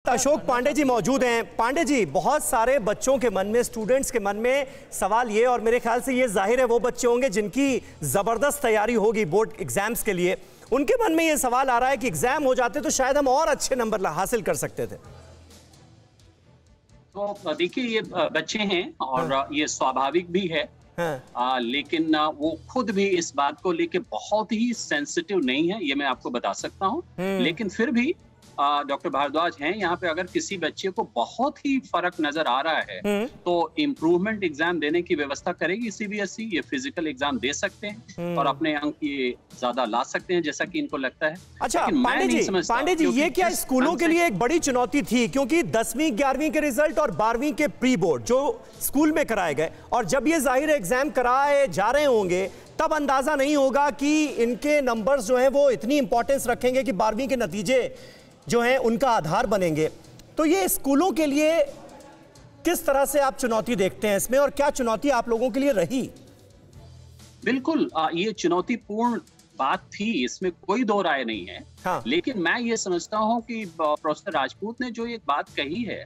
अशोक पांडे जी मौजूद हैं। पांडे जी, बहुत सारे बच्चों के मन में, स्टूडेंट्स के मन में सवाल ये, और मेरे ख्याल से ये जाहिर है वो बच्चे होंगे जिनकी जबरदस्त तैयारी होगी बोर्ड एग्जाम्स के लिए, उनके मन में ये सवाल आ रहा है कि एग्जाम हो जाते तो शायद हम और अच्छे नंबर हासिल कर सकते थे। तो देखिए, ये बच्चे हैं और ये स्वाभाविक भी है। लेकिन वो खुद भी इस बात को लेके बहुत ही सेंसिटिव नहीं है, ये मैं आपको बता सकता हूँ। लेकिन फिर भी डॉक्टर भारद्वाज हैं यहाँ पे, अगर किसी बच्चे को बहुत ही फर्क नजर आ रहा है तो इम्प्रूवमेंट एग्जाम देने की व्यवस्था करेगी सीबीएसई। ये फिजिकल एग्जाम दे सकते हैं और अपने अंक ये ज्यादा ला सकते हैं जैसा कि इनको लगता है। अच्छा पांडे जी, ये क्या स्कूलों के लिए एक बड़ी चुनौती थी, क्योंकि 10वीं 11वीं के रिजल्ट और 12वीं के प्री बोर्ड जो स्कूल में कराए गए, और जब ये जाहिर एग्जाम कराए जा रहे होंगे तब अंदाजा नहीं होगा कि इनके नंबर्स जो हैं वो इतनी इंपॉर्टेंस रखेंगे कि 12वीं के नतीजे जो है उनका आधार बनेंगे। तो ये स्कूलों के लिए किस तरह से आप चुनौती देखते हैं इसमें, और क्या चुनौती आप लोगों के लिए रही? बिल्कुल, ये चुनौतीपूर्ण बात थी, इसमें कोई दो राय नहीं है। लेकिन मैं ये समझता हूं कि प्रोफेसर राजपूत ने जो एक बात कही है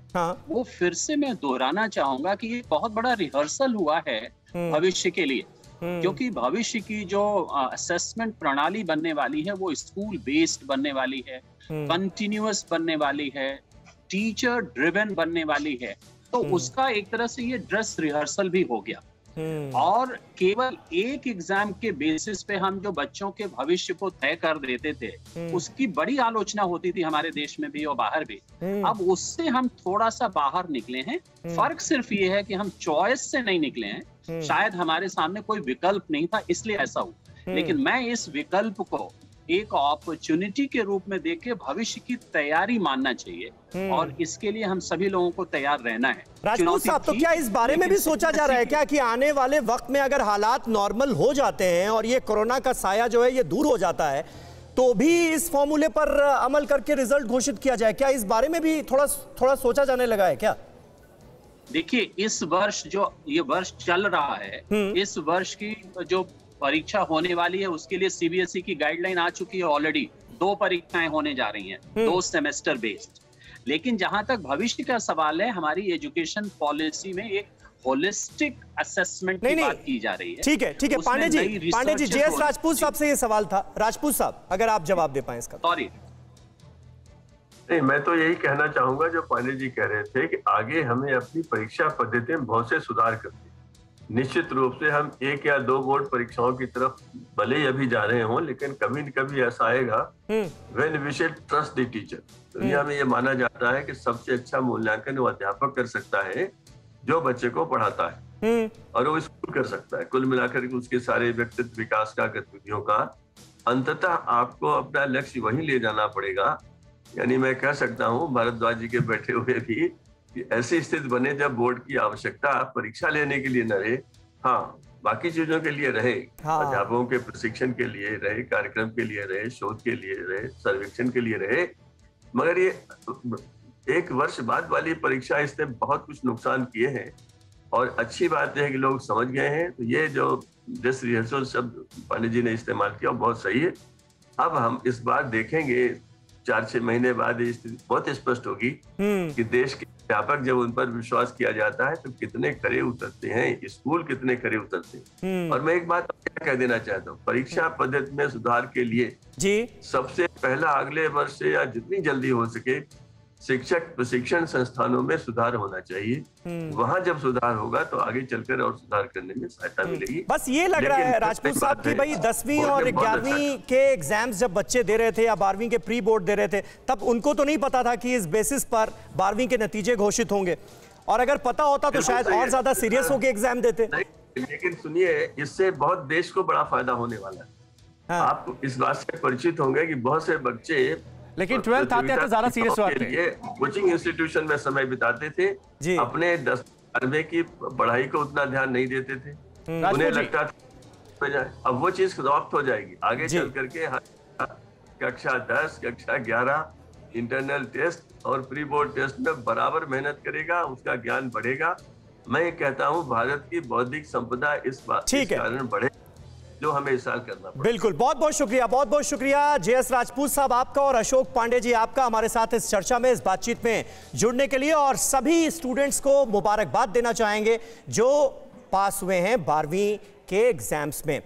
वो फिर से मैं दोहराना चाहूंगा कि ये बहुत बड़ा रिहर्सल हुआ है भविष्य के लिए। क्योंकि भविष्य की जो असेसमेंट प्रणाली बनने वाली है वो स्कूल बेस्ड बनने वाली है, कंटिन्यूअस बनने वाली है, टीचर ड्रिवन बनने वाली है। तो उसका एक तरह से ये ड्रेस रिहर्सल भी हो गया। और केवल एक एग्जाम के बेसिस पे हम जो बच्चों के भविष्य को तय कर देते थे, उसकी बड़ी आलोचना होती थी हमारे देश में भी और बाहर भी। अब उससे हम थोड़ा सा बाहर निकले हैं। फर्क सिर्फ ये है कि हम चॉइस से नहीं निकले हैं, शायद हमारे सामने कोई विकल्प नहीं था इसलिए ऐसा हुआ। लेकिन मैं इस विकल्प को एक अपॉर्चुनिटी के रूप में देख के भविष्य की तैयारी मानना चाहिए, और इसके लिए हम सभी लोगों को तैयार रहना है। राजपूत साहब, तो क्या इस बारे में भी सोचा जा रहा है क्या कि आने वाले वक्त में अगर हालात नॉर्मल हो जाते हैं और ये कोरोना का साया जो है ये दूर हो जाता है तो भी इस फॉर्मूले पर अमल करके रिजल्ट घोषित किया जाए? क्या इस बारे में भी थोड़ा सोचा जाने लगा है क्या? देखिए, इस वर्ष जो ये वर्ष चल रहा है, इस वर्ष की जो परीक्षा होने वाली है उसके लिए सीबीएसई की गाइडलाइन आ चुकी है ऑलरेडी। 2 परीक्षाएं होने जा रही हैं, 2 सेमेस्टर बेस्ड। लेकिन जहां तक भविष्य का सवाल है, हमारी एजुकेशन पॉलिसी में एक होलिस्टिक असेसमेंट की बात की जा रही है। ठीक है पांडे जी, जेएस राजपूत साहब से ये सवाल था। राजपूत साहब, अगर आप जवाब दे पाए इसका। सॉरी, नहीं, मैं तो यही कहना चाहूंगा जो पांडे जी कह रहे थे कि आगे हमें अपनी परीक्षा पद्धति में बहुत से सुधार करने। निश्चित रूप से हम 1 या 2 बोर्ड परीक्षाओं की तरफ भले ही अभी जा रहे हों, लेकिन कभी न कभी ऐसा आएगा when we should trust the teacher. दुनिया में ये माना जाता है कि सबसे अच्छा मूल्यांकन वो अध्यापक कर सकता है जो बच्चे को पढ़ाता है, और वो स्कूल कर सकता है। कुल मिलाकर उसके सारे व्यक्तित्व विकास का, गतिविधियों का, अंततः आपको अपना लक्ष्य वहीं ले जाना पड़ेगा। यानी मैं कह सकता हूँ भारद्वाज जी के बैठे हुए भी कि ऐसी स्थिति बने जब बोर्ड की आवश्यकता परीक्षा लेने के लिए न रहे, बाकी चीजों के लिए रहे, अध्यापकों के प्रशिक्षण के लिए रहे, कार्यक्रम के लिए रहे, शोध के लिए रहे, सर्वेक्षण के लिए रहे। मगर ये 1 वर्ष बाद वाली परीक्षा इसने बहुत कुछ नुकसान किए हैं, और अच्छी बात है कि लोग समझ गए हैं। तो ये जो ड्रेस रिहर्सल शब्द पांडे जी ने इस्तेमाल किया बहुत सही है। अब हम इस बार देखेंगे 4-6 महीने बाद ये स्थिति बहुत स्पष्ट होगी कि देश के अध्यापक जब उन पर विश्वास किया जाता है तो कितने खरे उतरते हैं, स्कूल कितने खरे उतरते हैं। और मैं एक बात कह देना चाहता हूँ, परीक्षा पद्धति में सुधार के लिए सबसे पहला अगले वर्ष से या जितनी जल्दी हो सके शिक्षक प्रशिक्षण संस्थानों में सुधार होना चाहिए। वहां जब सुधार होगा तो आगे चलकर और सुधार करने में सहायता मिलेगी। बस ये लग रहा है राजपूत साहब कि भाई 10वीं और 11वीं के एग्जाम्स जब बच्चे दे रहे थे या 12वीं के प्री बोर्ड दे रहे थे, तब उनको तो नहीं पता था कि इस बेसिस पर 12वीं के नतीजे घोषित होंगे, और अगर पता होता तो शायद और ज्यादा सीरियस होकर एग्जाम देते। लेकिन सुनिए, इससे बहुत देश को बड़ा फायदा होने वाला है। आप इस बात से परिचित होंगे कि बहुत से बच्चे लेकिन 12th आते तो ज्यादा सीरियस हुआ ये कोचिंग इंस्टीट्यूशन में समय बिताते थे, अपने 10वीं की पढ़ाई को उतना ध्यान नहीं देते थे, उन्हें लगता था अब वो चीज समाप्त हो जाएगी। आगे चल करके कक्षा 10, कक्षा 11 इंटरनल टेस्ट और प्री बोर्ड टेस्ट में बराबर मेहनत करेगा, उसका ज्ञान बढ़ेगा। मैं ये कहता हूँ भारत की बौद्धिक संपदा इस कारण बढ़े, जो हमें इस साल करना पड़ा। बिल्कुल, बहुत बहुत शुक्रिया JS राजपूत साहब आपका और अशोक पांडे जी आपका हमारे साथ इस चर्चा में, इस बातचीत में जुड़ने के लिए। और सभी स्टूडेंट्स को मुबारकबाद देना चाहेंगे जो पास हुए हैं 12वीं के एग्जाम्स में।